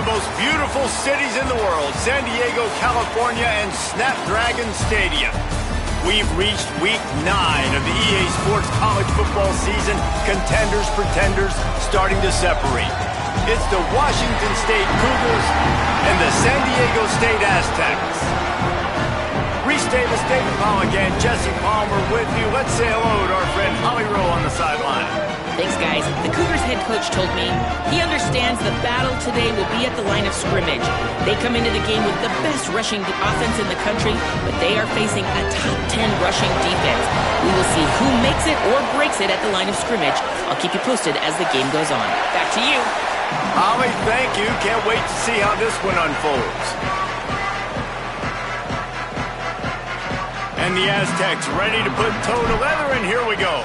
the most beautiful cities in the world, San Diego, California, and Snapdragon Stadium. We've reached week 9 of the EA Sports college football season. Contenders, pretenders, starting to separate. It's the Washington State Cougars and the San Diego State Aztecs. Reese Davis, David Pollack, and Jesse Palmer with you. Let's say hello to our friend Holly Rowe on the sideline. Thanks, guys. The Cougars head coach told me he understands the battle today will be at the line of scrimmage. They come into the game with the best rushing offense in the country, but they are facing a top 10 rushing defense. We will see who makes it or breaks it at the line of scrimmage. I'll keep you posted as the game goes on. Back to you. Holly, thank you. Can't wait to see how this one unfolds. And the Aztecs ready to put toe to leather, and here we go.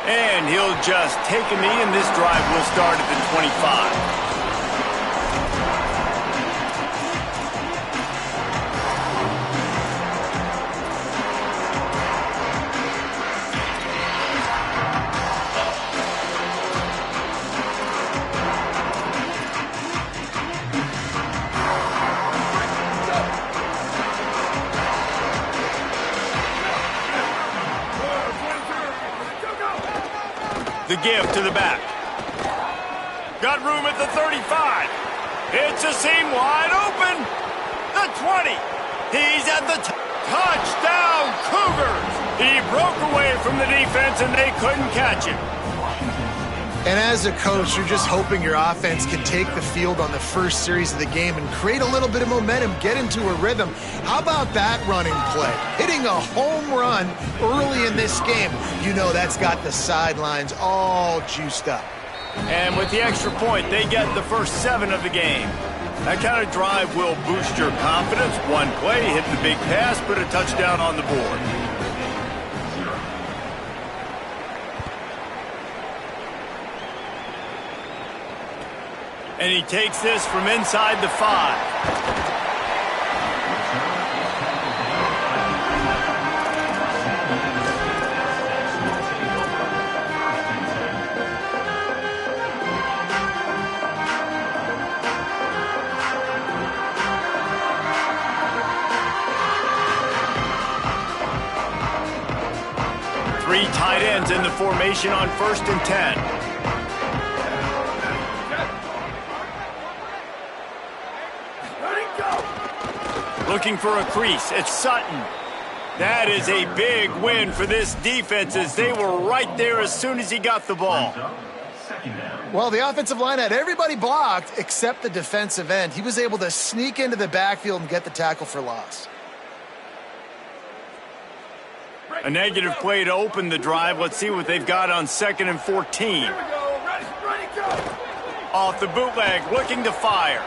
And he'll just take a knee, and this drive will start at the 25. The give to the back. Got room at the 35. It's a seam wide open. The 20. He's at the touchdown, Cougars. He broke away from the defense and they couldn't catch him. And as a coach, you're just hoping your offense can take the field on the first series of the game and create a little bit of momentum, get into a rhythm. How about that running play? Hitting a home run early in this game. You know that's got the sidelines all juiced up. And with the extra point, they get the first 7 of the game. That kind of drive will boost your confidence. One play, hit the big pass, put a touchdown on the board. And he takes this from inside the 5. Three tight ends in the formation on 1st and 10. Looking for a crease. It's Sutton. That is a big win for this defense as they were right there as soon as he got the ball. Well, the offensive line had everybody blocked except the defensive end. He was able to sneak into the backfield and get the tackle for loss. A negative play to open the drive. Let's see what they've got on 2nd and 14. Off the bootleg, looking to fire.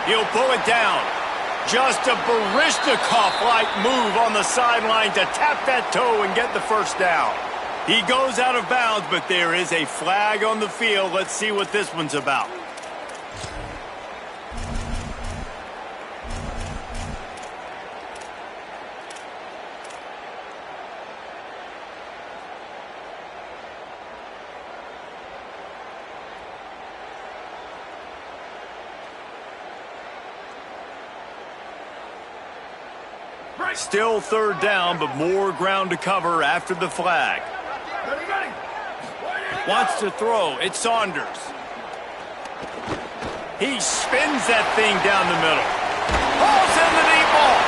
He'll pull it down. Just a Baryshnikov-like move on the sideline to tap that toe and get the first down. He goes out of bounds, but there is a flag on the field. Let's see what this one's about. Still 3rd down, but more ground to cover after the flag. Wants to throw. It's Saunders. He spins that thing down the middle. Pulls in the deep ball.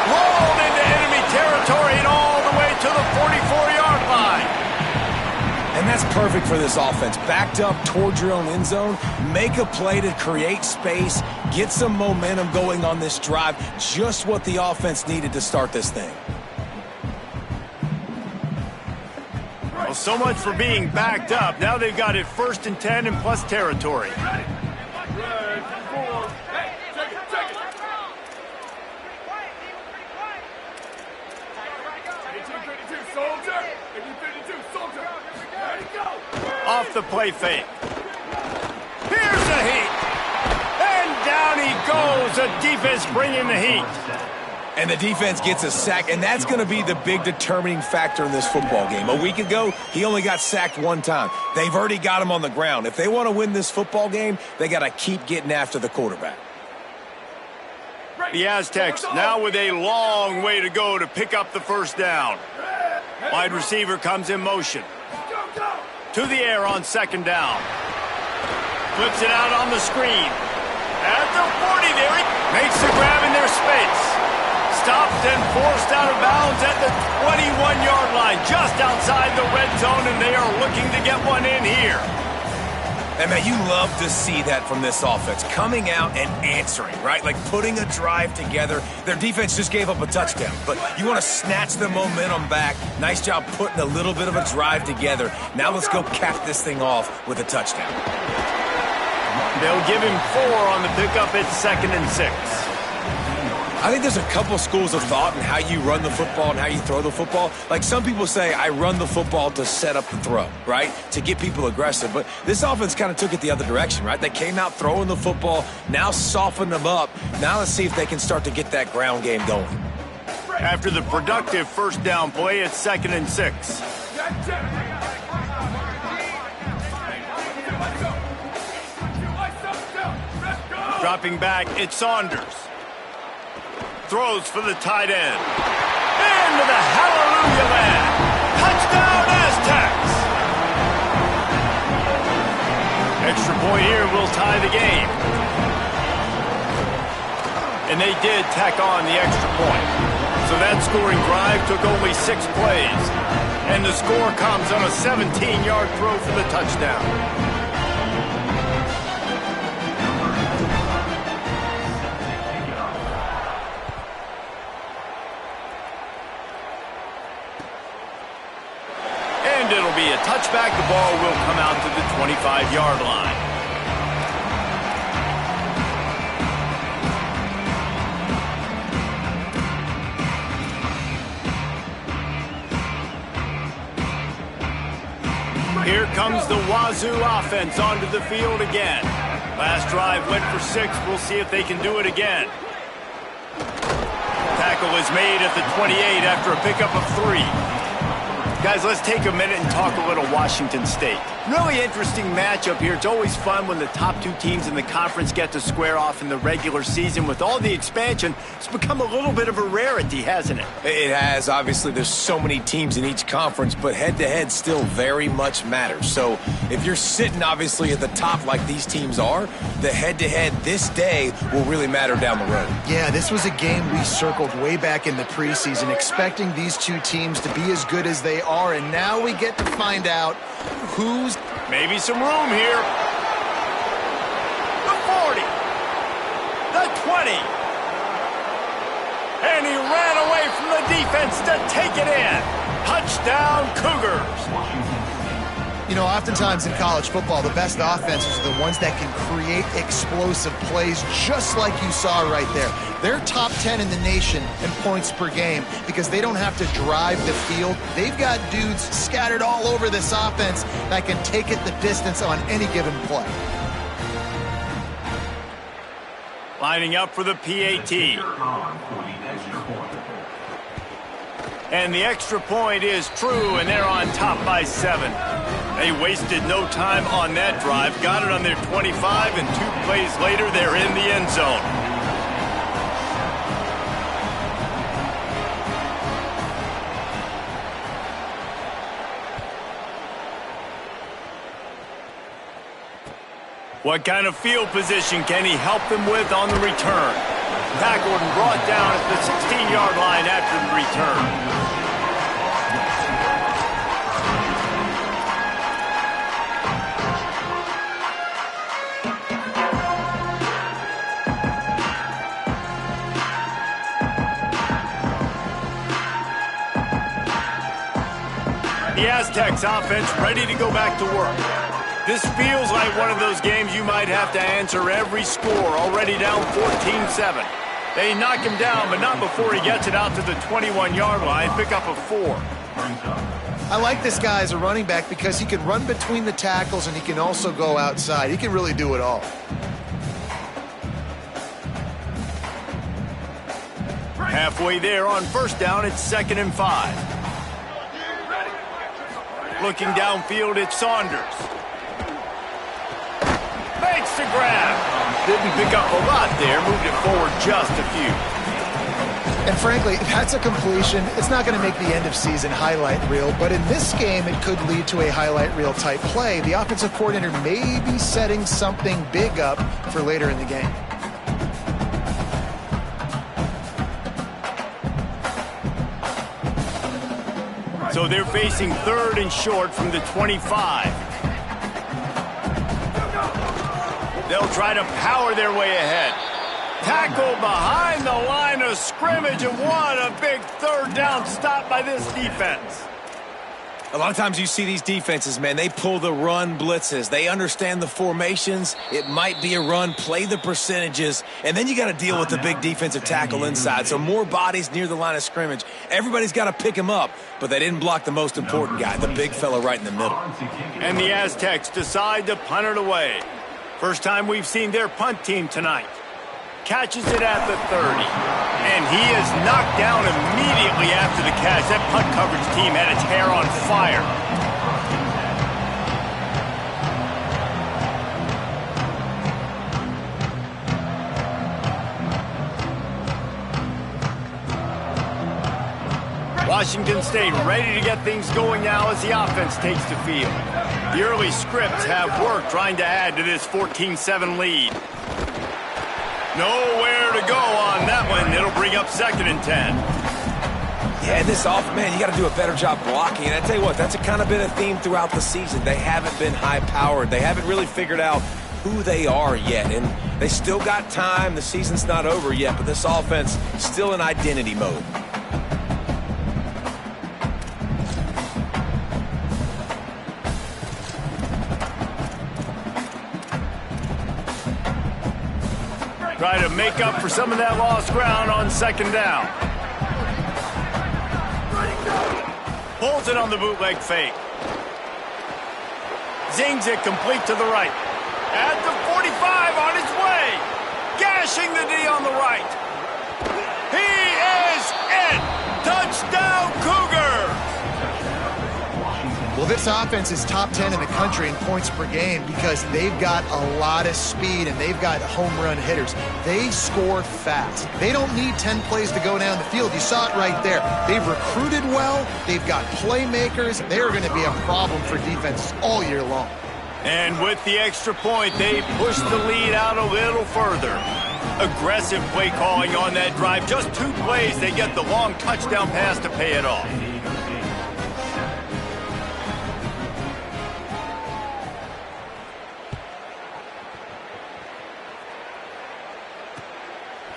Rolled into enemy territory and all the way to the 44-yard line. And that's perfect for this offense. Backed up towards your own end zone, make a play to create space, get some momentum going on this drive. Just what the offense needed to start this thing. Well, so much for being backed up. Now they've got it 1st and 10 and plus territory. Off the play fake. Here's the heat. And down he goes. The defense bringing the heat. And the defense gets a sack, and that's going to be the big determining factor in this football game. A week ago, he only got sacked one time. They've already got him on the ground. If they want to win this football game, they got to keep getting after the quarterback. The Aztecs now with a long way to go to pick up the first down. Wide receiver comes in motion. To the air on second down. Flips it out on the screen. At the 40 there, he makes the grab in their space. Stopped and forced out of bounds at the 21-yard line, just outside the red zone, and they are looking to get one in here. And, man, you love to see that from this offense, coming out and answering, right? Like putting a drive together. Their defense just gave up a touchdown, but you want to snatch the momentum back. Nice job putting a little bit of a drive together. Now let's go cap this thing off with a touchdown. They'll give him 4 on the pickup at 2nd and 6. I think there's a couple schools of thought in how you run the football and how you throw the football. Like some people say, I run the football to set up the throw, right? To get people aggressive. But this offense kind of took it the other direction, right? They came out throwing the football, now softened them up. Now let's see if they can start to get that ground game going. After the productive first down play, it's 2nd and 6. Dropping back, it's Saunders. Throws for the tight end. Into the hallelujah land. Touchdown, Aztecs! Extra point here will tie the game. And they did tack on the extra point. So that scoring drive took only 6 plays. And the score comes on a 17-yard throw for the touchdown. And it'll be a touchback. The ball will come out to the 25-yard line. Here comes the Wazoo offense onto the field again. Last drive went for 6. We'll see if they can do it again. Tackle is made at the 28 after a pickup of 3. Guys, let's take a minute and talk a little Washington State. Really interesting matchup here. It's always fun when the top 2 teams in the conference get to square off in the regular season. With all the expansion, it's become a little bit of a rarity, hasn't it? It has. Obviously, there's so many teams in each conference, but head-to-head still very much matters. So if you're sitting, obviously, at the top like these teams are, the head-to-head this day will really matter down the road. Yeah, this was a game we circled way back in the preseason, expecting these 2 teams to be as good as they are, and now we get to find out who's... Maybe some room here. The 40. The 20. And he ran away from the defense to take it in. Touchdown, Cougars. You know, oftentimes in college football, the best offenses are the ones that can create explosive plays, just like you saw right there. They're top 10 in the nation in points per game because they don't have to drive the field. They've got dudes scattered all over this offense that can take it the distance on any given play. Lining up for the PAT. And the extra point is true, and they're on top by 7. They wasted no time on that drive. Got it on their 25, and 2 plays later, they're in the end zone. What kind of field position can he help them with on the return? Tackled and brought down at the 16-yard line after the return. The Aztecs offense ready to go back to work. This feels like one of those games you might have to answer every score, already down 14-7. They knock him down, but not before he gets it out to the 21-yard line, pick up a 4. I like this guy as a running back because he can run between the tackles and he can also go outside. He can really do it all. Halfway there on first down, it's 2nd and 5. Looking downfield, it's Saunders. Makes the grab. Didn't pick up a lot there, moved it forward just a few. And frankly, that's a completion. It's not going to make the end of season highlight reel, but in this game, it could lead to a highlight reel type play. The offensive coordinator may be setting something big up for later in the game. So they're facing 3rd and short from the 25. They'll try to power their way ahead. Tackle behind the line of scrimmage, and what a big 3rd down stop by this defense. A lot of times you see these defenses, man, they pull the run blitzes. They understand the formations. It might be a run, play the percentages, and then you got to deal with the big defensive tackle inside. So more bodies near the line of scrimmage. Everybody's got to pick him up, but they didn't block the most important guy, the big fella right in the middle. And the Aztecs decide to punt it away. First time we've seen their punt team tonight. Catches it at the 30. And he is knocked down immediately after the catch. That punt coverage team had its hair on fire. Washington State ready to get things going now as the offense takes the field. The early scripts have worked trying to add to this 14-7 lead. Nowhere to go on that one. It'll bring up 2nd and 10. Yeah, this man, you got to do a better job blocking. And I tell you what, that's kind of been a theme throughout the season. They haven't been high-powered. They haven't really figured out who they are yet. And they still got time. The season's not over yet, but this offense still in identity mode. Try to make up for some of that lost ground on 2nd down. Pulls it on the bootleg fake. Zings it complete to the right. At the 45 on his way. Gashing the D on the right. He is in. Touchdown Cougar. Well, this offense is top 10 in the country in points per game because they've got a lot of speed and they've got home run hitters. They score fast. They don't need 10 plays to go down the field. You saw it right there. They've recruited well. They've got playmakers. They're going to be a problem for defense all year long. And with the extra point, they push the lead out a little further. Aggressive play calling on that drive. Just 2 plays, they get the long touchdown pass to pay it off.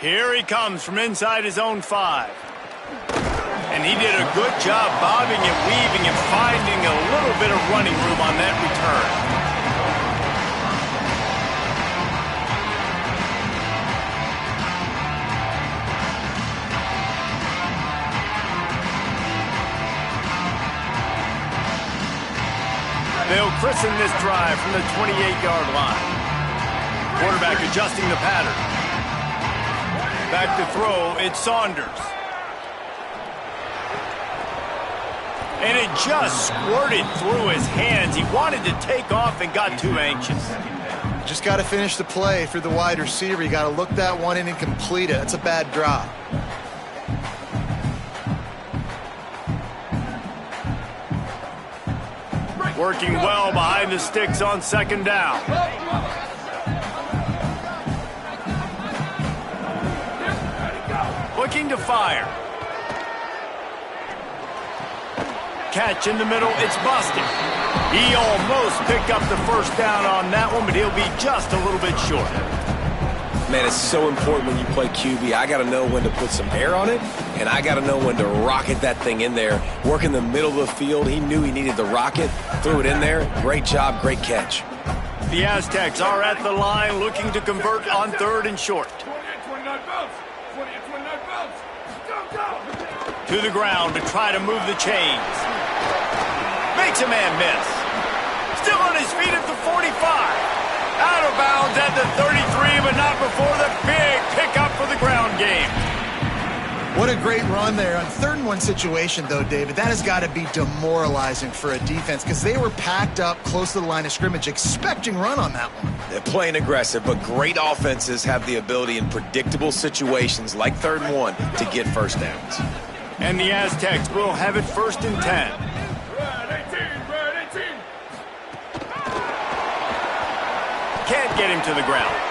Here he comes from inside his own 5. And he did a good job bobbing and weaving and finding a little bit of running room on that return. They'll christen this drive from the 28-yard line. Quarterback adjusting the pattern. Back to throw, it's Saunders. And it just squirted through his hands. He wanted to take off and got too anxious. Just got to finish the play for the wide receiver. You got to look that one in and complete it. That's a bad drop. Working well behind the sticks on 2nd down. Looking to fire. Catch in the middle, it's busted. He almost picked up the 1st down on that one, but he'll be just a little bit short. Man, it's so important when you play QB. I got to know when to put some air on it, and I got to know when to rocket that thing in there. Work in the middle of the field. He knew he needed to rocket, threw it in there. Great job, great catch. The Aztecs are at the line looking to convert on 3rd and short. To the ground to try to move the chains. Makes a man miss. Still on his feet at the 45. Out of bounds at the 33, but not before the big pickup for the ground game. What What a great run there. On 3rd and 1 situation, though, David, that has got to be demoralizing for a defense because they were packed up close to the line of scrimmage expecting run on that one. They're playing aggressive, but great offenses have the ability in predictable situations like 3rd and 1 to get first downs. And the Aztecs will have it 1st and 10. Can't get him to the ground.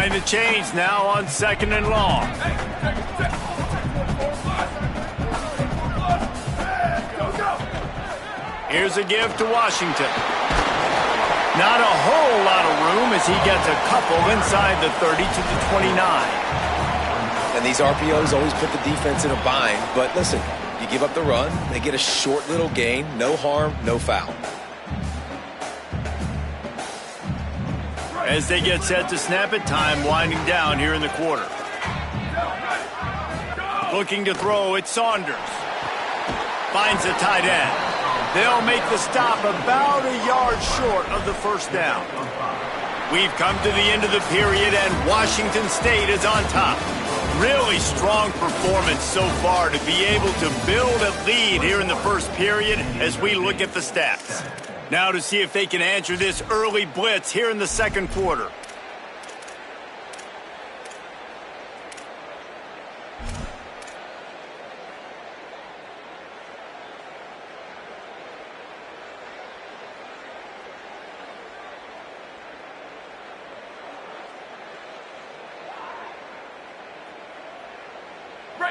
Behind the chains now on 2nd and long. Here's a give to Washington. Not a whole lot of room as he gets a couple inside the 30 to the 29. And these RPOs always put the defense in a bind. But listen, you give up the run, they get a short little gain, no harm, no foul. As they get set to snap it, time winding down here in the quarter. Looking to throw, it's Saunders. Finds a tight end. They'll make the stop about a yard short of the first down. We've come to the end of the period, and Washington State is on top. Really strong performance so far to be able to build a lead here in the first period as we look at the stats. Now to see if they can answer this early blitz here in the second quarter.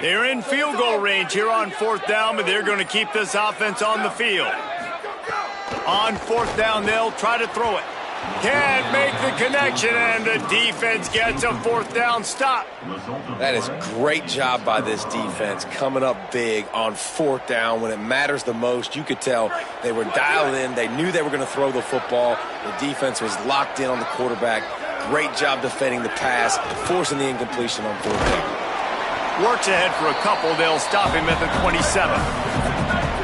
They're in field goal range here on 4th down, but they're going to keep this offense on the field. On 4th down, they'll try to throw it. Can't make the connection, and the defense gets a 4th down stop. That is great job by this defense, coming up big on 4th down when it matters the most. You could tell they were dialed in. They knew they were going to throw the football. The defense was locked in on the quarterback. Great job defending the pass, forcing the incompletion on 4th down. Works ahead for a couple. They'll stop him at the 27.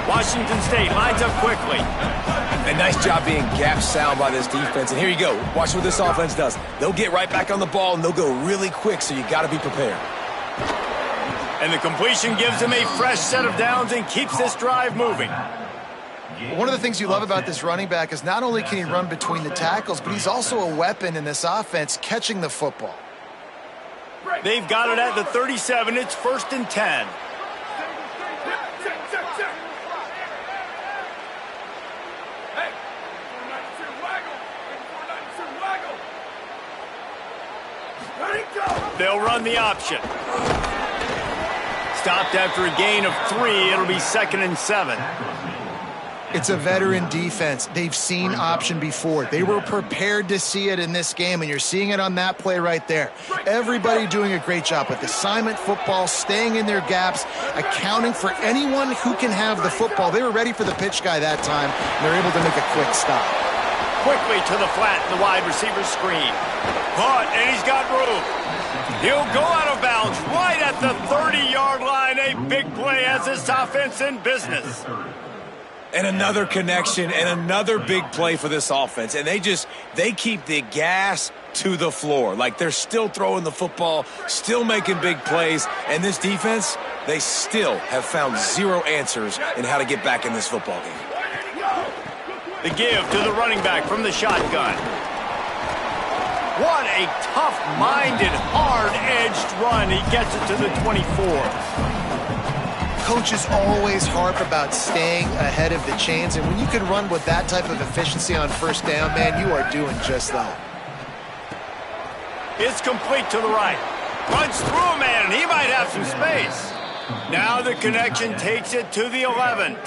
Washington State lines up quickly. A nice job being gap sound by this defense. And here you go. Watch what this offense does. They'll get right back on the ball, and they'll go really quick, so you got to be prepared. And the completion gives him a fresh set of downs and keeps this drive moving. One of the things you love about this running back is not only can he run between the tackles, but he's also a weapon in this offense catching the football. They've got it at the 37. It's 1st and 10. They'll run the option. Stopped after a gain of 3. It'll be 2nd and 7. It's a veteran defense. They've seen option before. They were prepared to see it in this game, and you're seeing it on that play right there. Everybody doing a great job with assignment football, staying in their gaps, accounting for anyone who can have the football. They were ready for the pitch guy that time, and they're able to make a quick stop. Quickly to the flat, the wide receiver screen. Caught, and he's got room. He'll go out of bounds right at the 30-yard line. A big play as this offense in business. And another connection and another big play for this offense. And they keep the gas to the floor. Like they're still throwing the football, still making big plays. And this defense, they still have found zero answers in how to get back in this football game. The give to the running back from the shotgun. What a tough-minded, hard-edged run. He gets it to the 24. Coaches always harp about staying ahead of the chains, and when you can run with that type of efficiency on 1st down, man, you are doing just that. It's complete to the right. Runs through a man, and he might have some space. Now the connection takes it to the 11.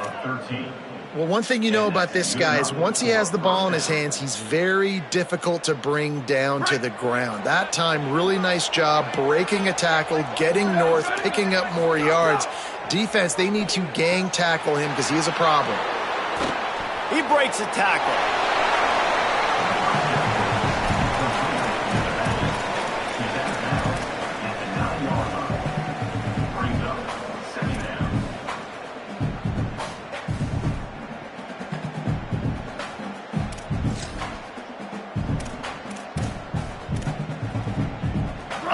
Well, one thing you know about this guy is once he has the ball in his hands, he's very difficult to bring down to the ground. That time, really nice job breaking a tackle, getting north, picking up more yards. Defense, they need to gang tackle him because he is a problem. He breaks a tackle.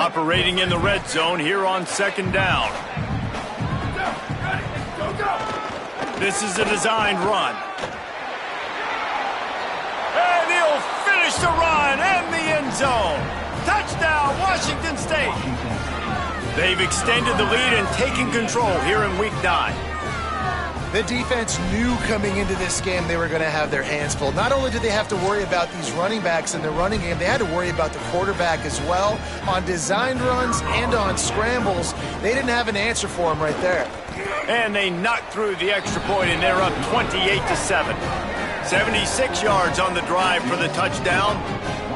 operating in the red zone here on second down. This is a designed run. And he'll finish the run and the end zone. Touchdown, Washington State. They've extended the lead and taken control here in Week 9. The defense knew coming into this game they were going to have their hands full. Not only did they have to worry about these running backs in the running game, they had to worry about the quarterback as well. On designed runs and on scrambles, they didn't have an answer for him right there. And they knocked through the extra point, and they're up 28-7. 76 yards on the drive for the touchdown.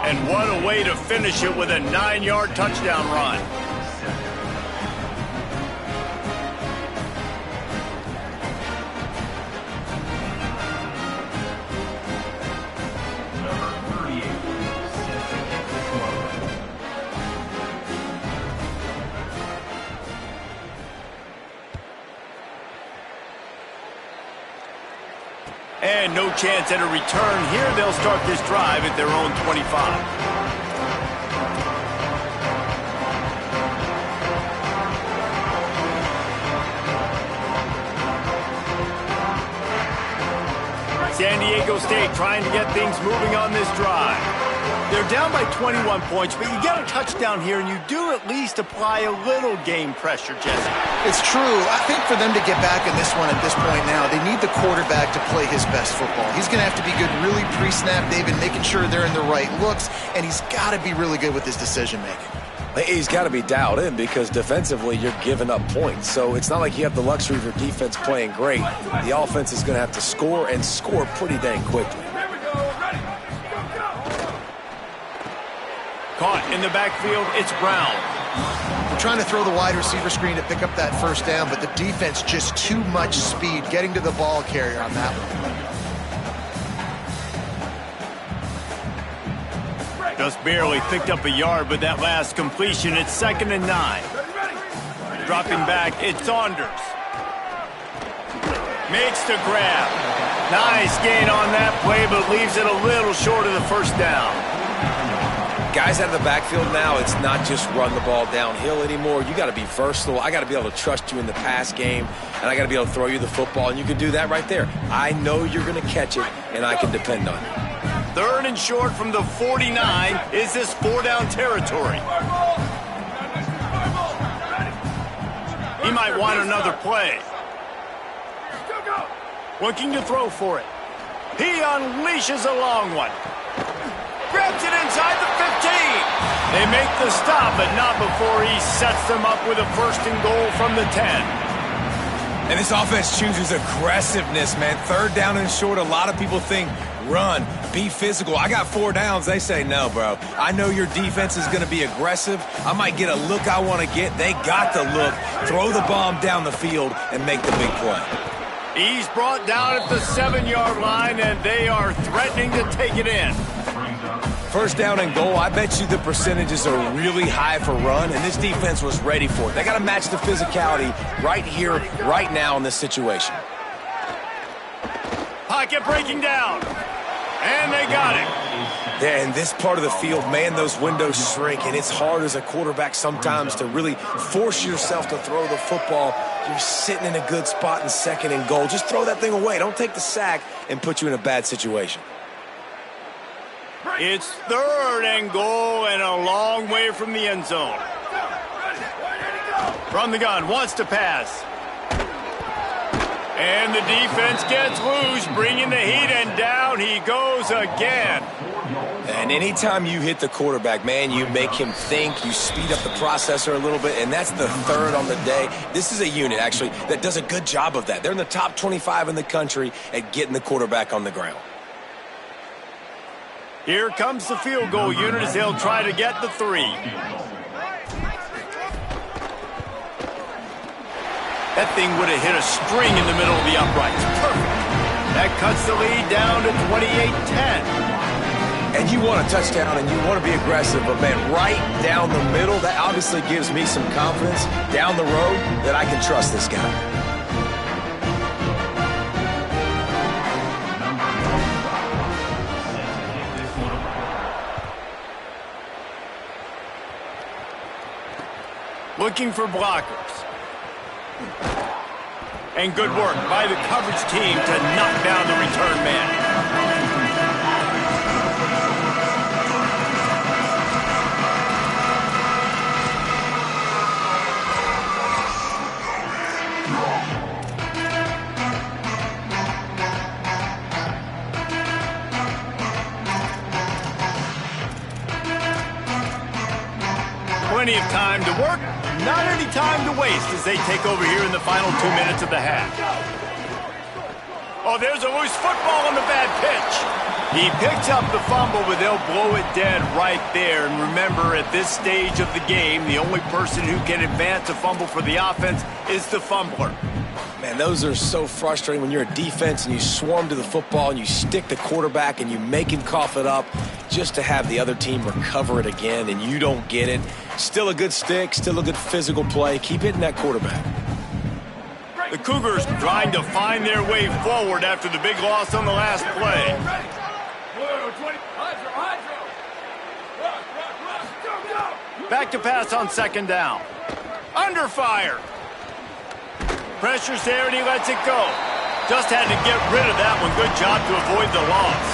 And what a way to finish it with a 9-yard touchdown run. And no chance at a return here. They'll start this drive at their own 25. San Diego State trying to get things moving on this drive. They're down by 21 points, but you get a touchdown here, and you do at least apply a little game pressure, Jesse. It's true. I think for them to get back in this one at this point now, they need the quarterback to play his best football. He's going to have to be good really pre-snap, David, making sure they're in the right looks, and he's got to be really good with his decision-making. He's got to be dialed in because defensively you're giving up points. So it's not like you have the luxury of your defense playing great. The offense is going to have to score and score pretty dang quickly. Caught in the backfield, it's Brown. They're trying to throw the wide receiver screen to pick up that first down, but the defense just too much speed getting to the ball carrier on that one. Just barely picked up a yard with that last completion. It's 2nd and 9. Dropping back, it's Saunders. Makes the grab. Nice gain on that play, but leaves it a little short of the first down. Guys out of the backfield now, it's not just run the ball downhill anymore. You got to be versatile. I got to be able to trust you in the pass game, and I got to be able to throw you the football, and you can do that right there. I know you're going to catch it, and I can depend on it. 3rd and short from the 49. Is this 4-down territory? He might want another play. Looking to throw for it. He unleashes a long one. Grabs it inside the 15. They make the stop, but not before he sets them up with a 1st and goal from the 10. And this offense chooses aggressiveness, man. 3rd down and short, a lot of people think run, be physical. I got 4 downs. They say, no, bro. I know your defense is going to be aggressive. I might get a look I want to get. They got the look. Throw the bomb down the field and make the big play. He's brought down at the 7-yard line, and they are threatening to take it in. 1st down and goal, I bet you the percentages are really high for run, and this defense was ready for it. They got to match the physicality right here, right now in this situation. Pocket breaking down, and they got it. Yeah, in this part of the field, man, those windows shrink, and it's hard as a quarterback sometimes to really force yourself to throw the football. You're sitting in a good spot in 2nd and goal. Just throw that thing away. Don't take the sack and put you in a bad situation. It's 3rd and goal and a long way from the end zone. From the gun, wants to pass. And the defense gets loose, bringing the heat, and down he goes again. And anytime you hit the quarterback, man, you make him think, you speed up the processor a little bit, and that's the 3rd on the day. This is a unit, actually, that does a good job of that. They're in the top 25 in the country at getting the quarterback on the ground. Here comes the field goal unit as they'll try to get the 3. That thing would have hit a string in the middle of the uprights. Perfect. That cuts the lead down to 28-10. And you want a touchdown and you want to be aggressive, but, man, right down the middle, that obviously gives me some confidence down the road that I can trust this guy. Looking for blockers. And good work by the coverage team to knock down the return man. Plenty of time to work, not any time to waste as they take over here in the final 2 minutes of the half. Oh, there's a loose football on the bad pitch. He picks up the fumble, but they'll blow it dead right there. And remember, at this stage of the game, the only person who can advance a fumble for the offense is the fumbler. Man, those are so frustrating when you're a defense and you swarm to the football and you stick the quarterback and you make him cough it up just to have the other team recover it again and you don't get it. Still a good stick, still a good physical play. Keep hitting that quarterback. The Cougars trying to find their way forward after the big loss on the last play. Back to pass on second down. Under fire. Pressure's there and he lets it go. Just had to get rid of that one. Good job to avoid the loss.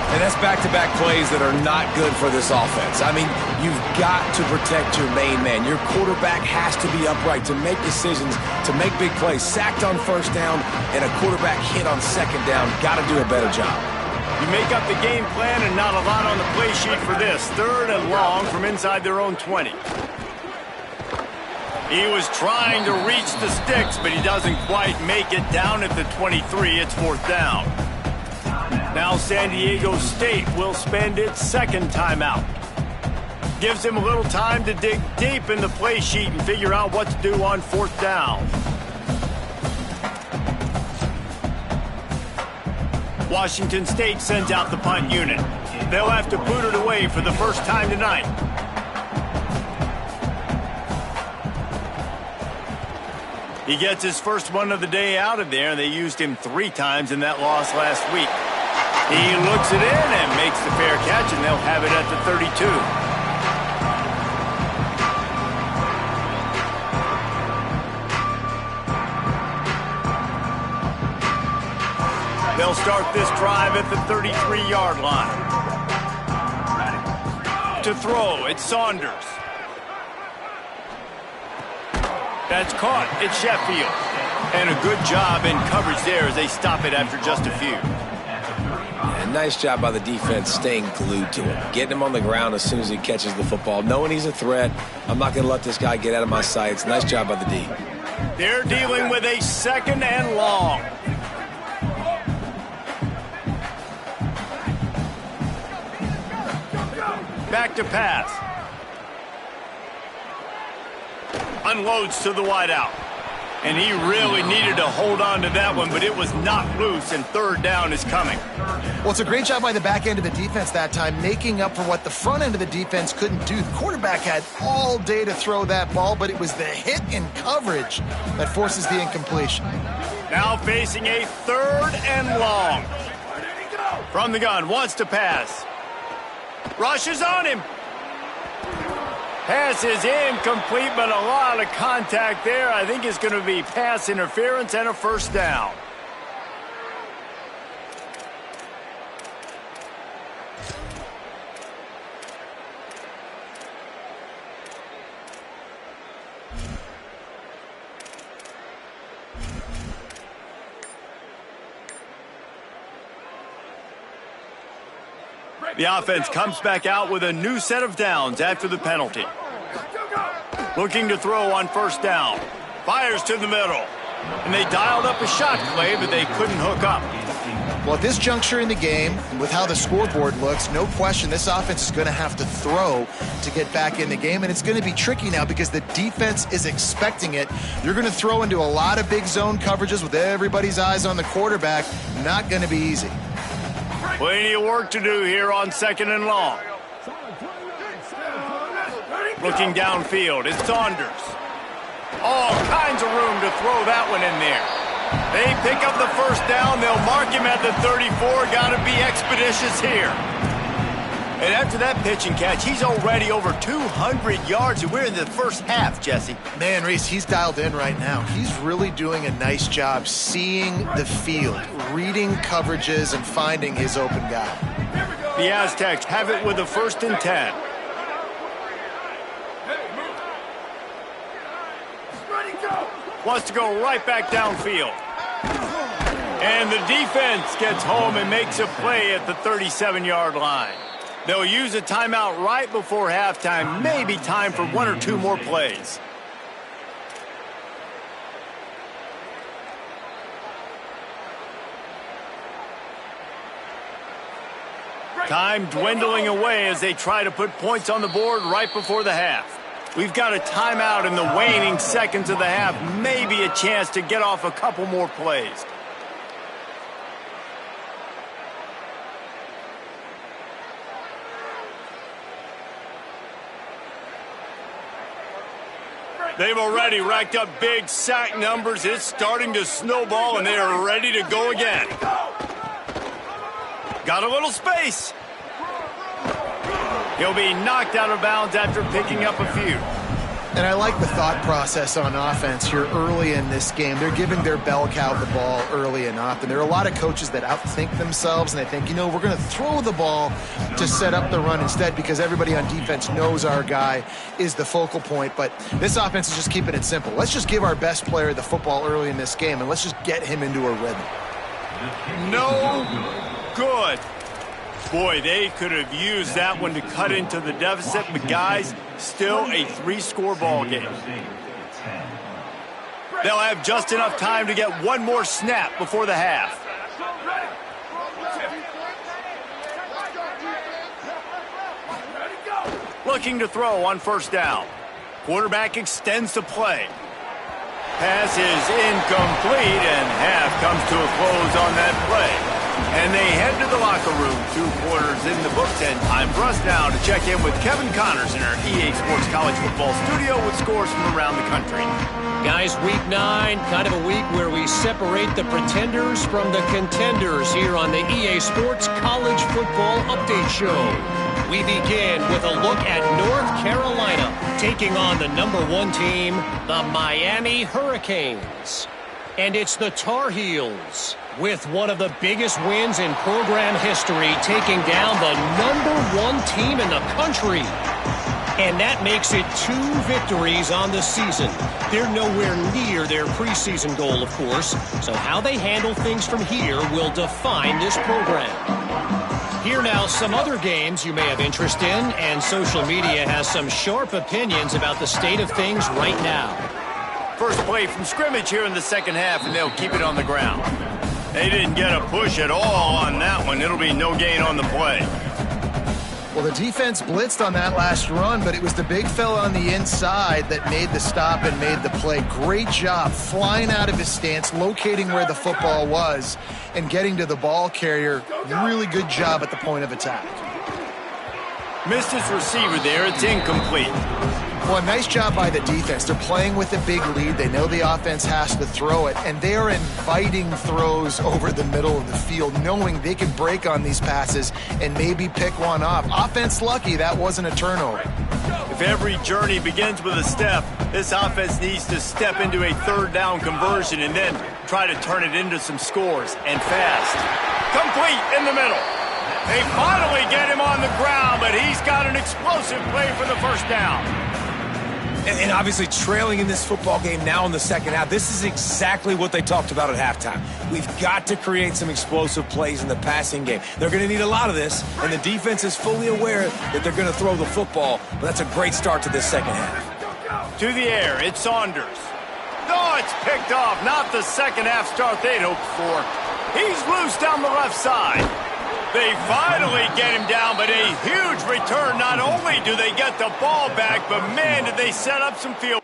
And that's back-to-back plays that are not good for this offense. I mean, you've got to protect your main man. Your quarterback has to be upright to make decisions, to make big plays. Sacked on first down and a quarterback hit on second down. Got to do a better job. You make up the game plan and not a lot on the play sheet for this. 3rd and long from inside their own 20. He was trying to reach the sticks, but he doesn't quite make it down at the 23. It's 4th down. Now San Diego State will spend its second timeout. Gives him a little time to dig deep in the play sheet and figure out what to do on 4th down. Washington State sends out the punt unit. They'll have to boot it away for the first time tonight. He gets his first one of the day out of there, and they used him 3 times in that loss last week. He looks it in and makes the fair catch, and they'll have it at the 32. They'll start this drive at the 33-yard line. To throw, it's Saunders. That's caught. It's Sheffield. And a good job in coverage there as they stop it after just a few. And nice job by the defense staying glued to him. Getting him on the ground as soon as he catches the football. Knowing he's a threat. I'm not going to let this guy get out of my sights. Nice job by the D. They're dealing with a 2nd and long. Back to pass. Unloads to the wideout. And he really needed to hold on to that one, but it was not loose, and 3rd down is coming. Well, it's a great job by the back end of the defense that time, making up for what the front end of the defense couldn't do. The quarterback had all day to throw that ball, but it was the hit in coverage that forces the incompletion. Now facing a 3rd and long. From the gun, wants to pass. Rushes on him. Pass is incomplete, but a lot of contact there. I think it's going to be pass interference and a 1st down. The offense comes back out with a new set of downs after the penalty. Looking to throw on 1st down. Fires to the middle. And they dialed up a shot, Clay, but they couldn't hook up. Well, at this juncture in the game, with how the scoreboard looks, no question this offense is going to have to throw to get back in the game, and it's going to be tricky now because the defense is expecting it. You're going to throw into a lot of big zone coverages with everybody's eyes on the quarterback. Not going to be easy. Plenty of work to do here on 2nd and long. Looking downfield, it's Saunders. All kinds of room to throw that one in there. They pick up the 1st down. They'll mark him at the 34. Got to be expeditious here. And after that pitch and catch, he's already over 200 yards, and we're in the first half, Jesse. Man, Reese, he's dialed in right now. He's really doing a nice job seeing the field, reading coverages, and finding his open guy. The Aztecs have it with a 1st and 10. Wants to go right back downfield. And the defense gets home and makes a play at the 37-yard line. They'll use a timeout right before halftime. Maybe time for 1 or 2 more plays. Time dwindling away as they try to put points on the board right before the half. We've got a timeout in the waning seconds of the half. Maybe a chance to get off a couple more plays. They've already racked up big sack numbers. It's starting to snowball, and they are ready to go again. Got a little space. He'll be knocked out of bounds after picking up a few. And I like the thought process on offense here early in this game. They're giving their bell cow the ball early and often. There are a lot of coaches that outthink themselves, and they think, we're going to throw the ball to set up the run instead because everybody on defense knows our guy is the focal point. But this offense is just keeping it simple. Let's just give our best player the football early in this game, and let's just get him into a rhythm. No good. Boy, they could have used that one to cut into the deficit, but guys, still a 3-score ball game. They'll have just enough time to get one more snap before the half. Looking to throw on 1st down. Quarterback extends the play. Pass is incomplete, and half comes to a close on that play. And they head to the locker room. 2 quarters in the books, and time for us now to check in with Kevin Connors in our EA Sports College Football studio with scores from around the country. Guys, week 9, kind of a week where we separate the pretenders from the contenders here on the EA Sports College Football Update Show. We begin with a look at North Carolina taking on the number 1 team, the Miami Hurricanes. And it's the Tar Heels with one of the biggest wins in program history, taking down the number 1 team in the country. And that makes it 2 victories on the season. They're nowhere near their preseason goal, of course, so how they handle things from here will define this program. Here now, some other games you may have interest in, and social media has some sharp opinions about the state of things right now. First play from scrimmage here in the second half, and they'll keep it on the ground. They didn't get a push at all on that one. It'll be no gain on the play. Well, the defense blitzed on that last run, but it was the big fella on the inside that made the stop and made the play. Great job flying out of his stance, locating where the football was, and getting to the ball carrier. Really good job at the point of attack. Missed his receiver there. It's incomplete. Well, nice job by the defense. They're playing with a big lead. They know the offense has to throw it, and they are inviting throws over the middle of the field, knowing they can break on these passes and maybe pick one off. Offense lucky that wasn't a turnover. If every journey begins with a step, this offense needs to step into a 3rd down conversion and then try to turn it into some scores, and fast. Complete in the middle. They finally get him on the ground, but he's got an explosive play for the 1st down. And obviously trailing in this football game now in the second half, this is exactly what they talked about at halftime. We've got to create some explosive plays in the passing game. They're going to need a lot of this, and the defense is fully aware that they're going to throw the football, but that's a great start to this second half. To the air, it's Saunders. No, it's picked off. Not the second half start they'd hoped for. He's loose down the left side. They finally get him down, but a huge return. Not only do they get the ball back, but man, did they set up some field.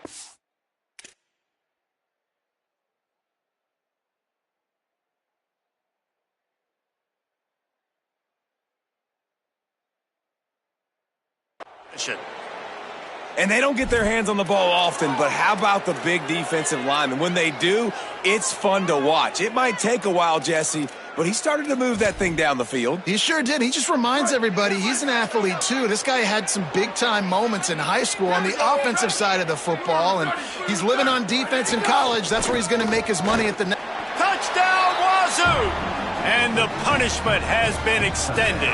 And they don't get their hands on the ball often, but how about the big defensive linemen? When they do, it's fun to watch. It might take a while, Jesse, but he started to move that thing down the field. He sure did. He just reminds everybody he's an athlete, too. This guy had some big-time moments in high school on the offensive side of the football, and he's living on defense in college. That's where he's going to make his money at the net. Touchdown, Wazoo! And the punishment has been extended.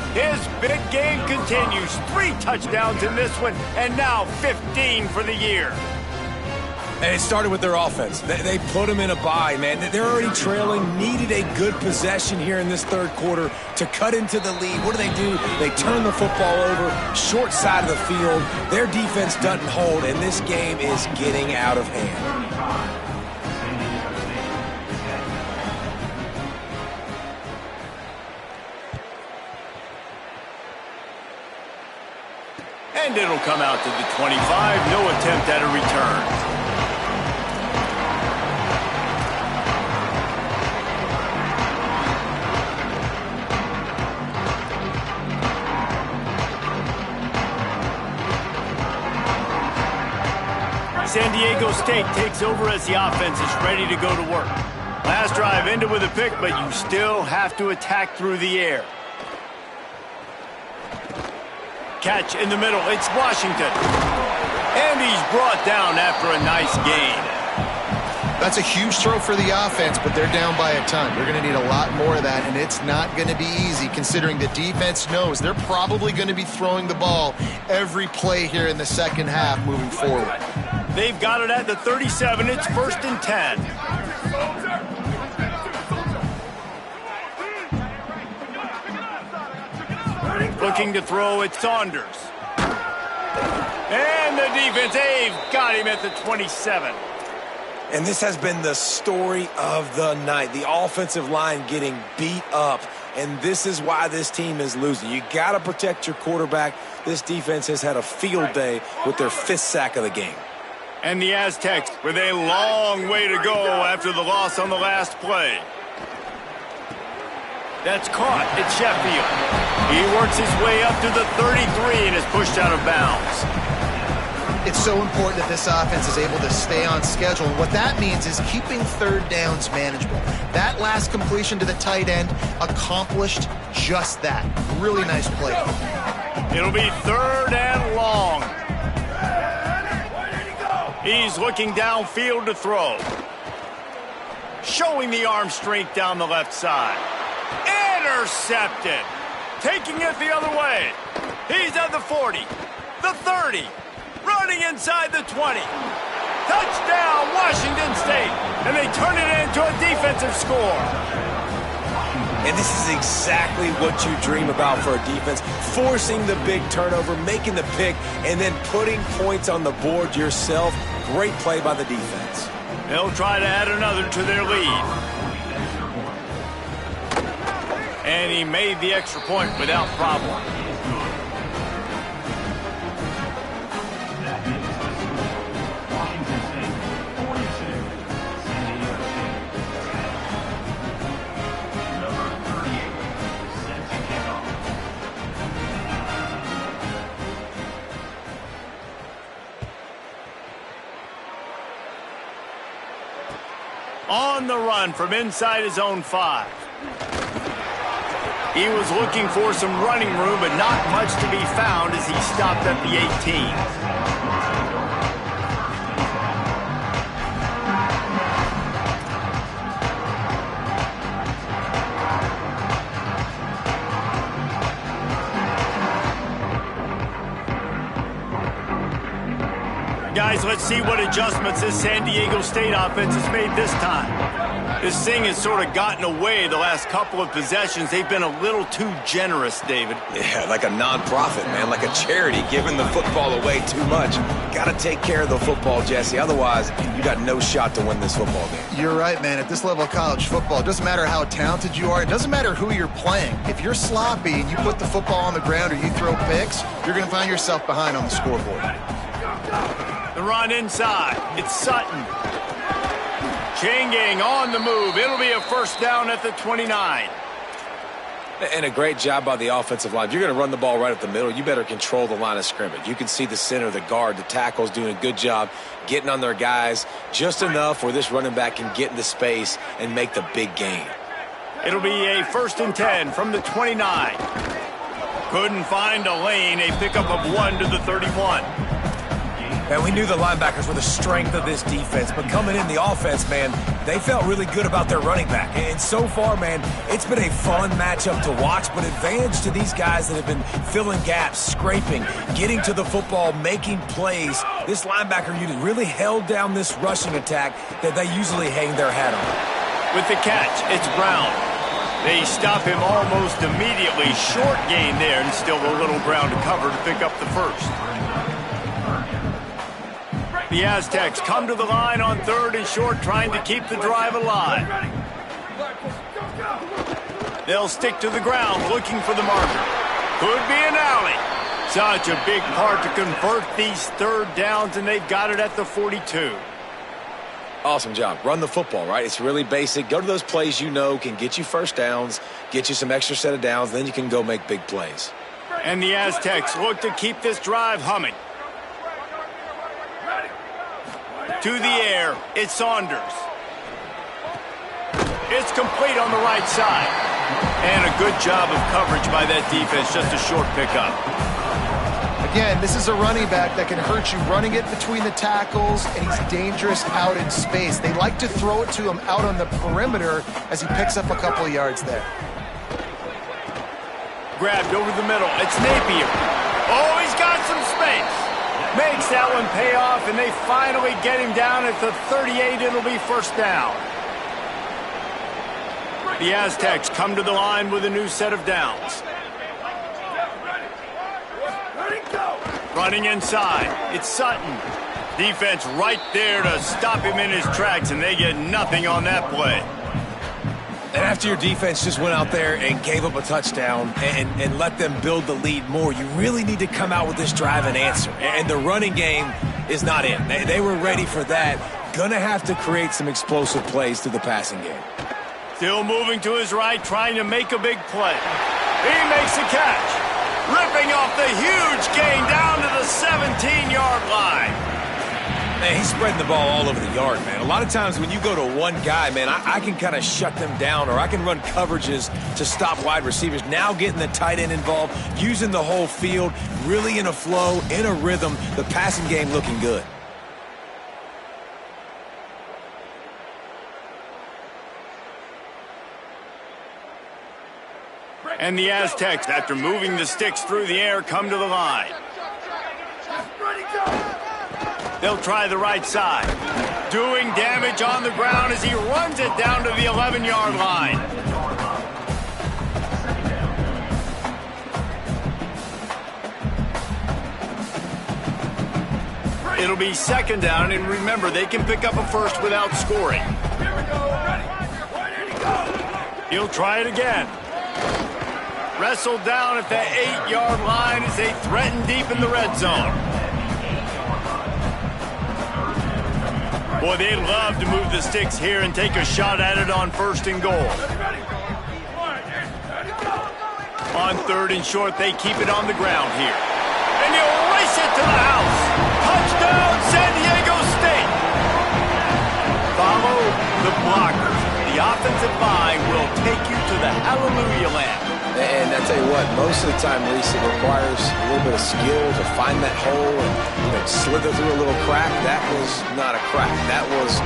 His big game continues. 3 touchdowns in this one, and now 15 for the year. And it started with their offense. They put them in a bye, man. They're already trailing, needed a good possession here in this third quarter to cut into the lead. What do? They turn the football over, short side of the field. Their defense doesn't hold, and this game is getting out of hand. And it'll come out to the 25. No attempt at a return. San Diego State takes over as the offense is ready to go to work. Last drive ended with a pick, but you still have to attack through the air. Catch in the middle. It's Washington. And he's brought down after a nice gain. That's a huge throw for the offense, but they're down by a ton. They're going to need a lot more of that, and it's not going to be easy considering the defense knows they're probably going to be throwing the ball every play here in the second half moving forward. They've got it at the 37. It's 1st and 10. Looking to throw, it's Saunders. And the defense, they've got him at the 27. And this has been the story of the night. The offensive line getting beat up. And this is why this team is losing. You got to protect your quarterback. This defense has had a field day with their 5th sack of the game. And the Aztecs with a long way to go after the loss on the last play. That's caught. It's Sheffield. He works his way up to the 33 and is pushed out of bounds. It's so important that this offense is able to stay on schedule. And what that means is keeping third downs manageable. That last completion to the tight end accomplished just that. Really nice play. It'll be 3rd and long. He's looking downfield to throw. Showing the arm strength down the left side. Intercepted. Taking it the other way. He's at the 40. The 30. Running inside the 20. Touchdown, Washington State. And they turn it into a defensive score. And this is exactly what you dream about for a defense. Forcing the big turnover, making the pick, and then putting points on the board yourself. Great play by the defense. They'll try to add another to their lead. And he made the extra point without problem. On the run from inside his own 5. He was looking for some running room, but not much to be found as he stopped at the 18. Guys, let's see what adjustments this San Diego State offense has made this time. This thing has sort of gotten away the last couple of possessions. They've been a little too generous, David. Yeah, like a non-profit, man, like a charity, giving the football away too much. Got to take care of the football, Jesse. Otherwise, you got no shot to win this football game. You're right, man. At this level of college football, it doesn't matter how talented you are. It doesn't matter who you're playing. If you're sloppy and you put the football on the ground or you throw picks, you're going to find yourself behind on the scoreboard. The run inside. It's Sutton. Changing on the move. It'll be a 1st down at the 29. And a great job by the offensive line. If you're going to run the ball right up the middle, you better control the line of scrimmage. You can see the center, the guard, the tackles doing a good job getting on their guys just enough where this running back can get into space and make the big gain. It'll be a 1st and 10 from the 29. Couldn't find a lane, a pickup of 1 to the 31. And we knew the linebackers were the strength of this defense, but coming in the offense, man, they felt really good about their running back. And so far, man, it's been a fun matchup to watch, but advantage to these guys that have been filling gaps, scraping, getting to the football, making plays. This linebacker unit really held down this rushing attack that they usually hang their hat on. With the catch, it's Brown. They stop him almost immediately. Short gain there, and still a little ground to cover to pick up the first. The Aztecs come to the line on 3rd and short, trying to keep the drive alive. They'll stick to the ground, looking for the marker. Could be an alley. Such a big part to convert these 3rd downs, and they've got it at the 42. Awesome job. Run the football, right? It's really basic. Go to those plays you know can get you first downs, get you some extra set of downs, then you can go make big plays. And the Aztecs look to keep this drive humming. To the air, it's Saunders. It's complete on the right side. And a good job of coverage by that defense, just a short pickup. Again, this is a running back that can hurt you running it between the tackles, and he's dangerous out in space. They like to throw it to him out on the perimeter as he picks up a couple of yards there. Grabbed over the middle. It's Napier. Oh, he's got some space. Makes that one pay off, and they finally get him down at the 38. It'll be 1st down. The Aztecs come to the line with a new set of downs. Running inside, it's Sutton. Defense right there to stop him in his tracks, and they get nothing on that play. And after your defense just went out there and gave up a touchdown and let them build the lead more, you really need to come out with this drive and answer. And the running game is not in. They were ready for that. Gonna have to create some explosive plays through the passing game. Still moving to his right, trying to make a big play. He makes a catch. Ripping off the huge gain down to the 17-yard line. Man, he's spreading the ball all over the yard, man. A lot of times when you go to one guy, man, I can kind of shut them down, or I can run coverages to stop wide receivers. Now getting the tight end involved, using the whole field, really in a flow, in a rhythm, the passing game looking good. And the Aztecs, after moving the sticks through the air, come to the line. They'll try the right side. Doing damage on the ground as he runs it down to the 11-yard line. It'll be 2nd down, and remember, they can pick up a first without scoring. He'll try it again. Wrestled down at the 8-yard line as they threaten deep in the red zone. Boy, they'd love to move the sticks here and take a shot at it on 1st and goal. On 3rd and short, they keep it on the ground here. And he'll race it to the house. Touchdown, San Diego State. Follow the blockers. The offensive line will take you to the hallelujah land. And I tell you what, most of the time, Reese, it requires a little bit of skill to find that hole and slither through a little crack. That was not a crack. That was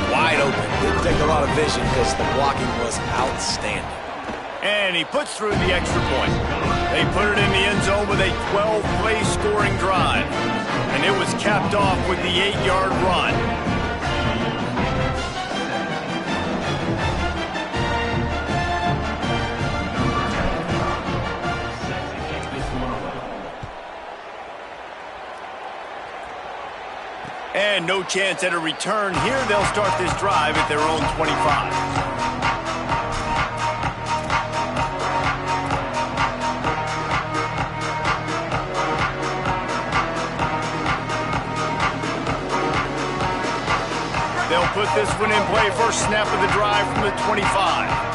wide open. Didn't take a lot of vision because the blocking was outstanding. And he puts through the extra point. They put it in the end zone with a 12-play scoring drive. And it was capped off with the 8-yard run. And no chance at a return here. They'll start this drive at their own 25. They'll put this one in play. First snap of the drive from the 25.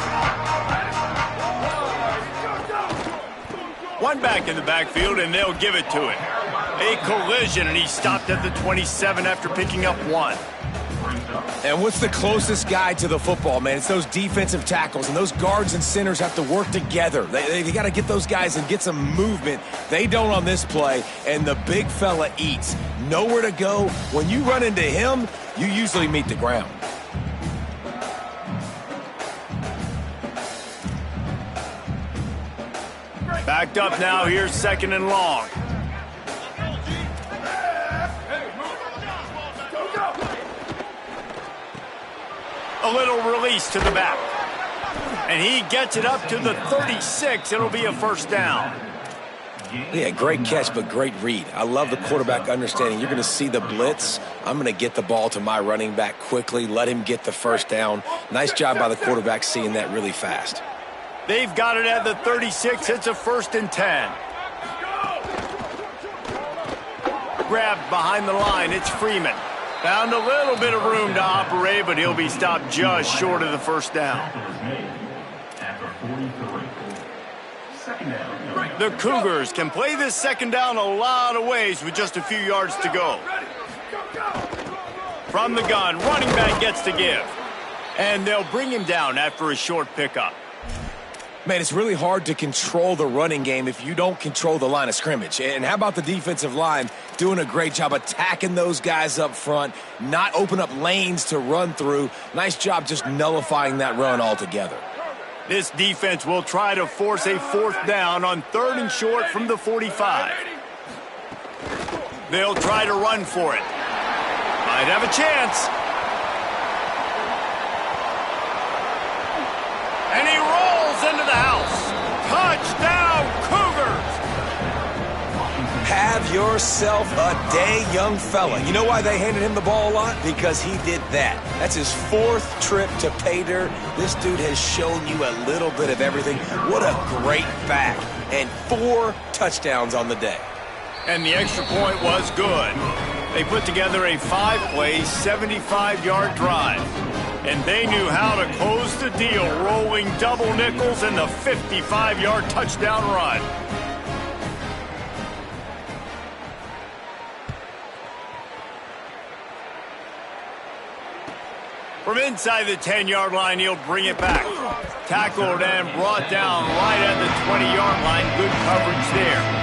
One back in the backfield, and they'll give it to him. A collision, and he stopped at the 27 after picking up 1. And what's the closest guy to the football, man? It's those defensive tackles, and those guards and centers have to work together. They got to get those guys and get some movement. They don't on this play, and the big fella eats. Nowhere to go. When you run into him, you usually meet the ground. Backed up now, here's 2nd and long. A little release to the back. And he gets it up to the 36. It'll be a 1st down. Yeah, great catch, but great read. I love the quarterback understanding. You're going to see the blitz. I'm going to get the ball to my running back quickly, let him get the 1st down. Nice job by the quarterback seeing that really fast. They've got it at the 36. It's a 1st and 10. Grabbed behind the line. It's Freeman. Found a little bit of room to operate, but he'll be stopped just short of the 1st down. The Cougars can play this 2nd down a lot of ways with just a few yards to go. From the gun, running back gets to give. And they'll bring him down after a short pickup. Man, it's really hard to control the running game if you don't control the line of scrimmage. And how about the defensive line doing a great job attacking those guys up front, not open up lanes to run through. Nice job just nullifying that run altogether. This defense will try to force a 4th down on 3rd and short from the 45. They'll try to run for it. Might have a chance. And he rolls into the house. Touchdown, Cougars! Have yourself a day, young fella. You know why they handed him the ball a lot? Because he did that. That's his 4th trip to pay dirt. This dude has shown you a little bit of everything. What a great back. And 4 touchdowns on the day. And the extra point was good. They put together a 5-play, 75-yard drive. And they knew how to close the deal, rolling double nickels and the 55-yard touchdown run. From inside the 10-yard line, he'll bring it back. Tackled and brought down right at the 20-yard line. Good coverage there.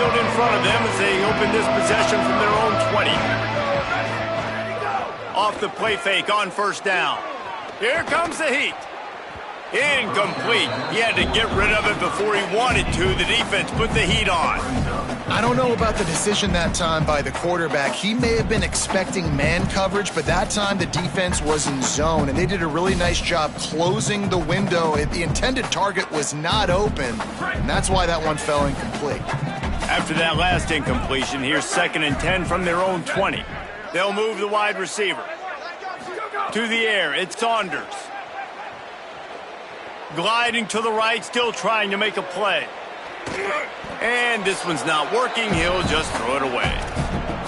In front of them as they open this possession from their own 20. Off the play fake on 1st down. Here comes the heat. Incomplete. He had to get rid of it before he wanted to. The defense put the heat on. I don't know about the decision that time by the quarterback. He may have been expecting man coverage, but that time the defense was in zone, and they did a really nice job closing the window. The intended target was not open, and that's why that one fell incomplete. After that last incompletion, here's 2nd and 10 from their own 20. They'll move the wide receiver. To the air, it's Saunders. Gliding to the right, still trying to make a play. And this one's not working. He'll just throw it away.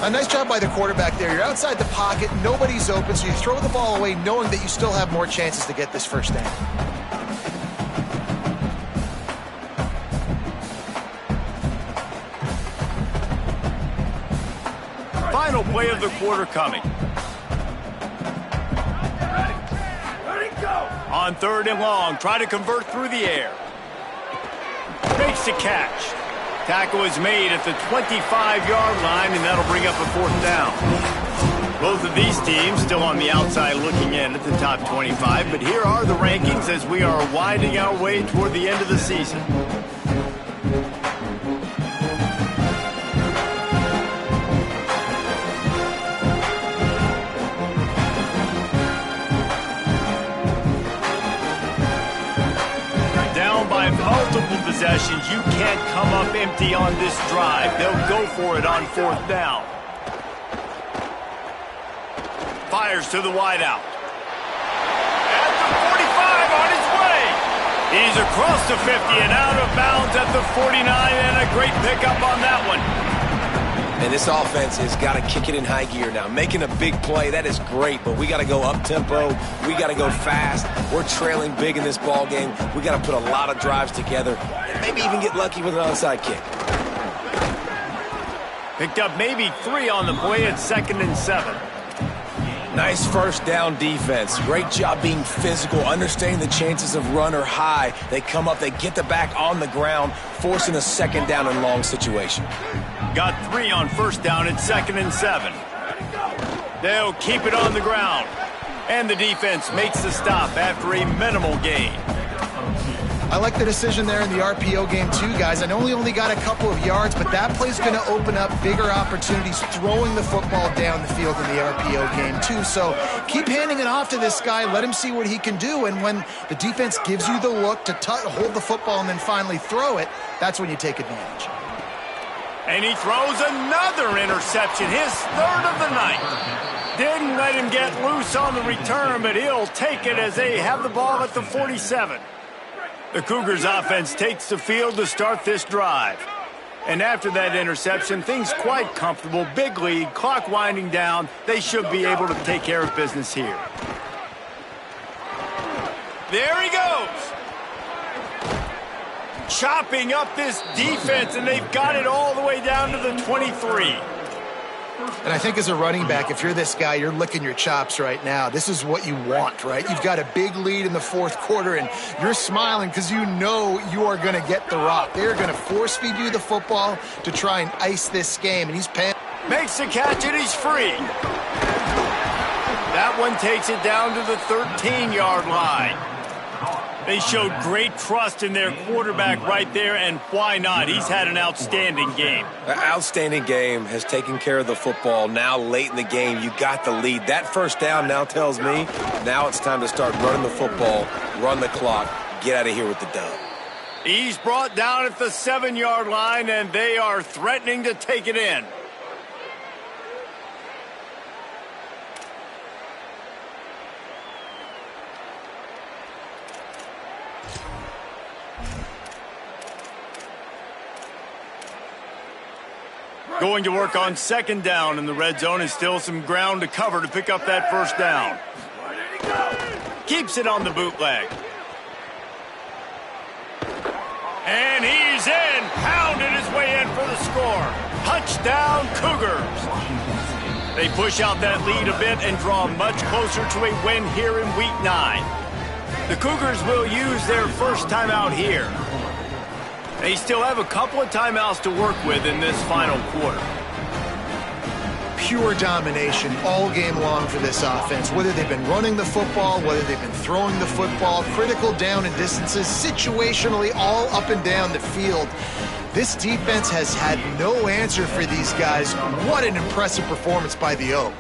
A nice job by the quarterback there. You're outside the pocket, nobody's open, so you throw the ball away knowing that you still have more chances to get this 1st down. Final play of the quarter coming. On 3rd and long, try to convert through the air. Makes the catch. Tackle is made at the 25-yard line, and that'll bring up a 4th down. Both of these teams still on the outside looking in at the top 25, but here are the rankings as we are winding our way toward the end of the season. Multiple possessions. You can't come up empty on this drive. They'll go for it on 4th down. Fires to the wideout. At the 45 on his way. He's across the 50 and out of bounds at the 49, and a great pickup on that one. And this offense has got to kick it in high gear now. Making a big play, that is great, but we got to go up-tempo. We got to go fast. We're trailing big in this ball game. We got to put a lot of drives together and maybe even get lucky with an onside kick. Picked up maybe 3 on the play at 2nd and 7. Nice first down defense. Great job being physical, understanding the chances of run are high. They come up, they get the back on the ground, forcing a 2nd down and long situation. Got 3 on 1st down at 2nd and 7. They'll keep it on the ground. And the defense makes the stop after a minimal gain. I like the decision there in the RPO game too, guys. I know he only got a couple of yards, but that play's going to open up bigger opportunities throwing the football down the field in the RPO game too. So keep handing it off to this guy. Let him see what he can do. And when the defense gives you the look to hold the football and then finally throw it, that's when you take advantage. And he throws another interception, his 3rd of the night. Didn't let him get loose on the return, but he'll take it as they have the ball at the 47. The Cougars offense takes the field to start this drive. And after that interception, things quite comfortable. Big lead, clock winding down. They should be able to take care of business here. There he goes. Chopping up this defense, and they've got it all the way down to the 23. And I think as a running back, if you're this guy, you're licking your chops right now. This is what you want, right? You've got a big lead in the 4th quarter, and you're smiling because you know you are going to get the rock. They're going to force-feed you the football to try and ice this game, and he's paying. Makes the catch, and he's free. That one takes it down to the 13-yard line. They showed great trust in their quarterback right there, and why not? He's had an outstanding game. An outstanding game, has taken care of the football. Now late in the game, you got the lead. That first down now tells me now it's time to start running the football, run the clock, get out of here with the dub. He's brought down at the 7-yard line, and they are threatening to take it in. Going to work on 2nd down in the red zone, and still some ground to cover to pick up that first down. Keeps it on the bootleg. And he's in, pounded his way in for the score. Touchdown, Cougars. They push out that lead a bit and draw much closer to a win here in Week 9. The Cougars will use their first timeout here. They still have a couple of timeouts to work with in this final quarter. Pure domination all game long for this offense. Whether they've been running the football, whether they've been throwing the football, critical down and distances, situationally all up and down the field. This defense has had no answer for these guys. What an impressive performance by the O.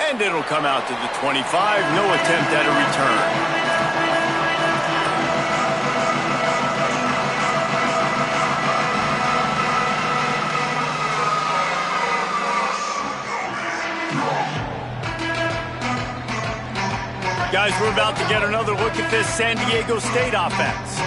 And it'll come out to the 25. No attempt at a return. Guys, we're about to get another look at this San Diego State offense.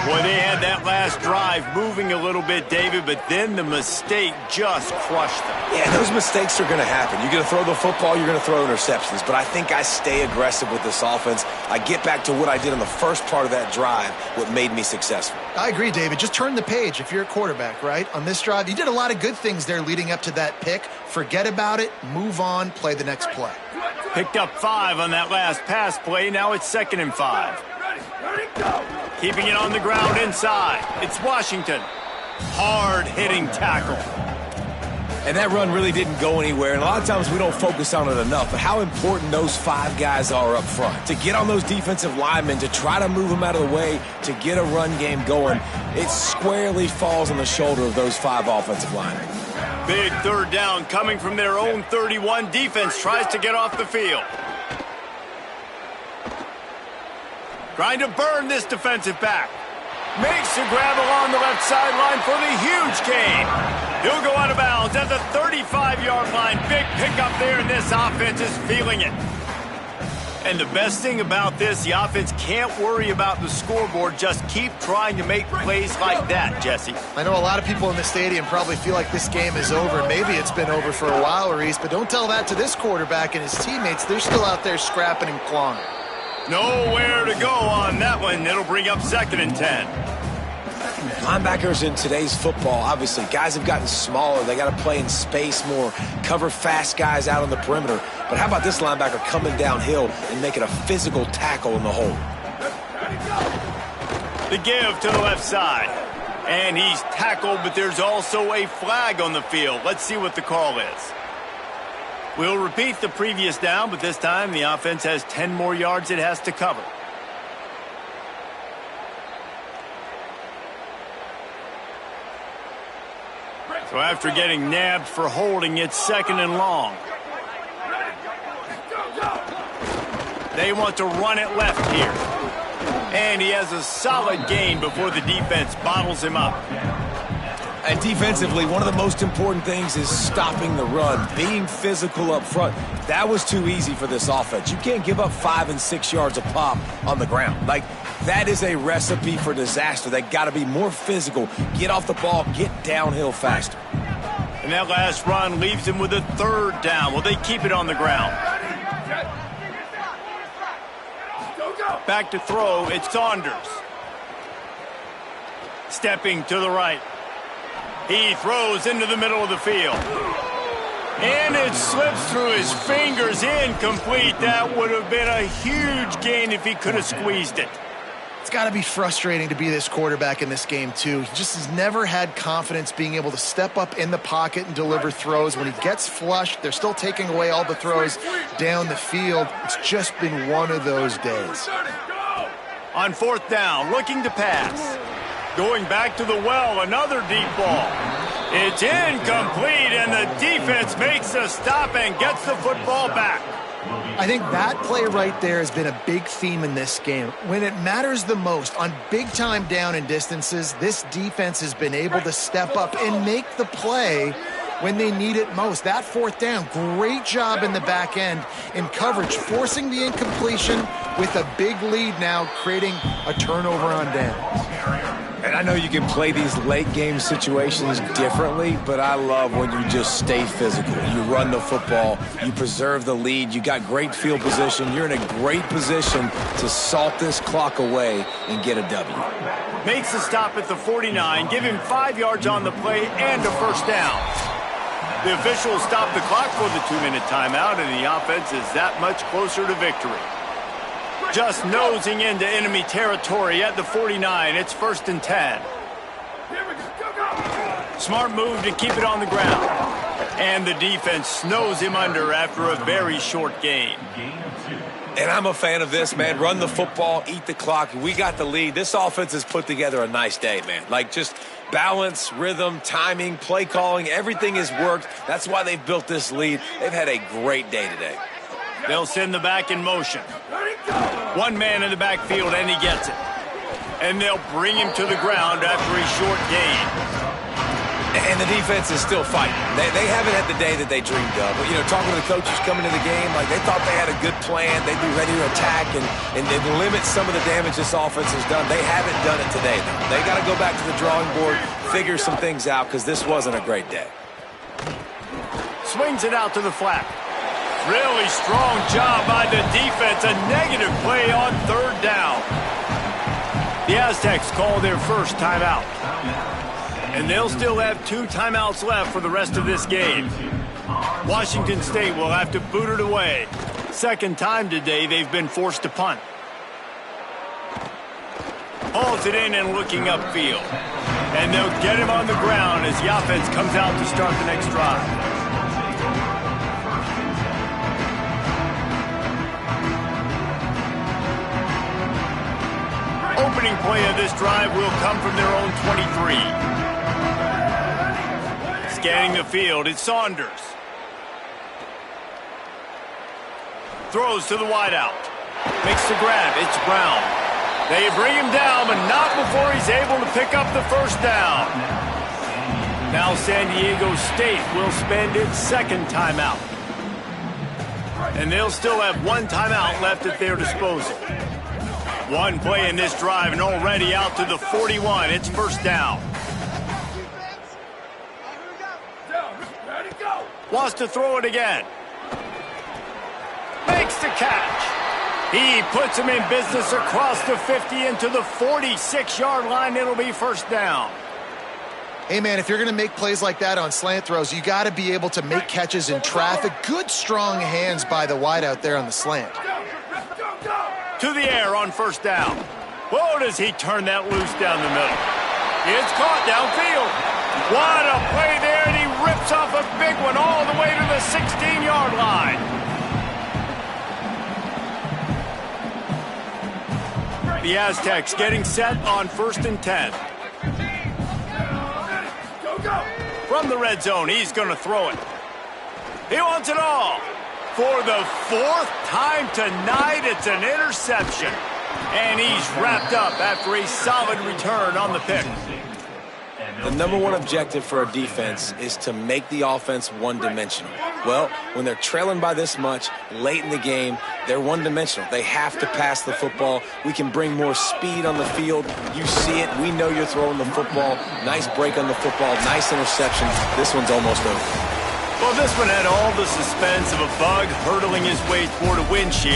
Boy, they had that last drive moving a little bit, David, but then the mistake just crushed them. Yeah, those mistakes are going to happen. You're going to throw the football, you're going to throw interceptions, but I think I stay aggressive with this offense. I get back to what I did in the first part of that drive, what made me successful. I agree, David. Just turn the page if you're a quarterback, right? On this drive, you did a lot of good things there leading up to that pick. Forget about it, move on, play the next play. Picked up 5 on that last pass play. Now it's 2nd and 5. Keeping it on the ground inside. It's Washington. Hard-hitting tackle. And that run really didn't go anywhere, and a lot of times we don't focus on it enough, but how important those 5 guys are up front. To get on those defensive linemen, to try to move them out of the way, to get a run game going, it squarely falls on the shoulder of those 5 offensive linemen. Big 3rd down coming from their own 31. Defense tries to get off the field. Trying to burn this defensive back. Makes the grab along the left sideline for the huge gain. He'll go out of bounds at the 35-yard line. Big pickup there, and this offense is feeling it. And the best thing about this, the offense can't worry about the scoreboard. Just keep trying to make plays like that, Jesse. I know a lot of people in the stadium probably feel like this game is over. Maybe it's been over for a while, Reese, but don't tell that to this quarterback and his teammates. They're still out there scrapping and clawing. Nowhere to go on that one. It'll bring up 2nd and 10. Linebackers in today's football, obviously, guys have gotten smaller. They got to play in space more, cover fast guys out on the perimeter. But how about this linebacker coming downhill and making a physical tackle in the hole? The give to the left side. And he's tackled, but there's also a flag on the field. Let's see what the call is. We'll repeat the previous down, but this time the offense has 10 more yards it has to cover. So after getting nabbed for holding, it's 2nd and long. They want to run it left here. And he has a solid gain before the defense bottles him up. And defensively, one of the most important things is stopping the run, being physical up front. That was too easy for this offense. You can't give up 5 and 6 yards a pop on the ground. Like, that is a recipe for disaster. They got to be more physical, get off the ball, get downhill faster. And that last run leaves him with a 3rd down. Will they keep it on the ground? Back to throw, it's Saunders. Stepping to the right. He throws into the middle of the field. And it slips through his fingers, incomplete. That would have been a huge gain if he could have squeezed it. It's got to be frustrating to be this quarterback in this game, too. He just has never had confidence being able to step up in the pocket and deliver throws. When he gets flushed, they're still taking away all the throws down the field. It's just been one of those days. On 4th down, looking to pass. Going back to the well, another deep ball. It's incomplete, and the defense makes a stop and gets the football back. I think that play right there has been a big theme in this game. When it matters the most, on big-time down and distances, this defense has been able to step up and make the play when they need it most. That 4th down, great job in the back end in coverage, forcing the incompletion with a big lead now, creating a turnover on downs. And I know you can play these late-game situations differently, but I love when you just stay physical. You run the football, you preserve the lead, you got great field position, you're in a great position to salt this clock away and get a W. Makes a stop at the 49, give him 5 yards on the play and a 1st down. The officials stop the clock for the 2-minute timeout, and the offense is that much closer to victory. Just nosing into enemy territory at the 49. It's 1st and 10. Smart move to keep it on the ground. And the defense snows him under after a very short gain. And I'm a fan of this, man. Run the football, eat the clock. We got the lead. This offense has put together a nice day, man. Like, just balance, rhythm, timing, play calling, everything has worked. That's why they've built this lead. They've had a great day today. They'll send the back in motion. One man in the backfield, and he gets it. And they'll bring him to the ground after a short gain. And the defense is still fighting. They haven't had the day that they dreamed of. But, you know, talking to the coaches coming to the game, like, they thought they had a good plan. They'd be ready to attack and they'd limit some of the damage this offense has done. They haven't done it today, though. They got to go back to the drawing board, figure some things out, because this wasn't a great day. Swings it out to the flat. Really strong job by the defense. A negative play on 3rd down. The Aztecs call their first timeout. And they'll still have 2 timeouts left for the rest of this game. Washington State will have to boot it away. 2nd time today they've been forced to punt. Hauls it in and looking upfield. And they'll get him on the ground as the offense comes out to start the next drive. Opening play of this drive will come from their own 23. Scanning the field, it's Saunders. Throws to the wideout. Makes the grab, it's Brown. They bring him down, but not before he's able to pick up the 1st down. Now San Diego State will spend its 2nd timeout. And they'll still have one timeout left at their disposal. One play in this drive and already out to the 41. It's first down. Wants to throw it again. Makes the catch. He puts him in business across the 50 into the 46-yard line. It'll be first down. Hey, man, if you're going to make plays like that on slant throws, you got to be able to make catches in traffic. Good, strong hands by the wide out there on the slant. To the air on first down. Whoa, does he turn that loose down the middle. It's caught downfield. What a play there, and he rips off a big one all the way to the 16-yard line. The Aztecs getting set on 1st and 10. From the red zone, he's going to throw it. He wants it all. For the 4th time tonight, it's an interception. And he's wrapped up after a solid return on the pick. The number one objective for our defense is to make the offense one-dimensional. Well, when they're trailing by this much late in the game, they're one-dimensional. They have to pass the football. We can bring more speed on the field. You see it. We know you're throwing the football. Nice break on the football. Nice interception. This one's almost over. Well, this one had all the suspense of a bug hurtling his way toward a windshield.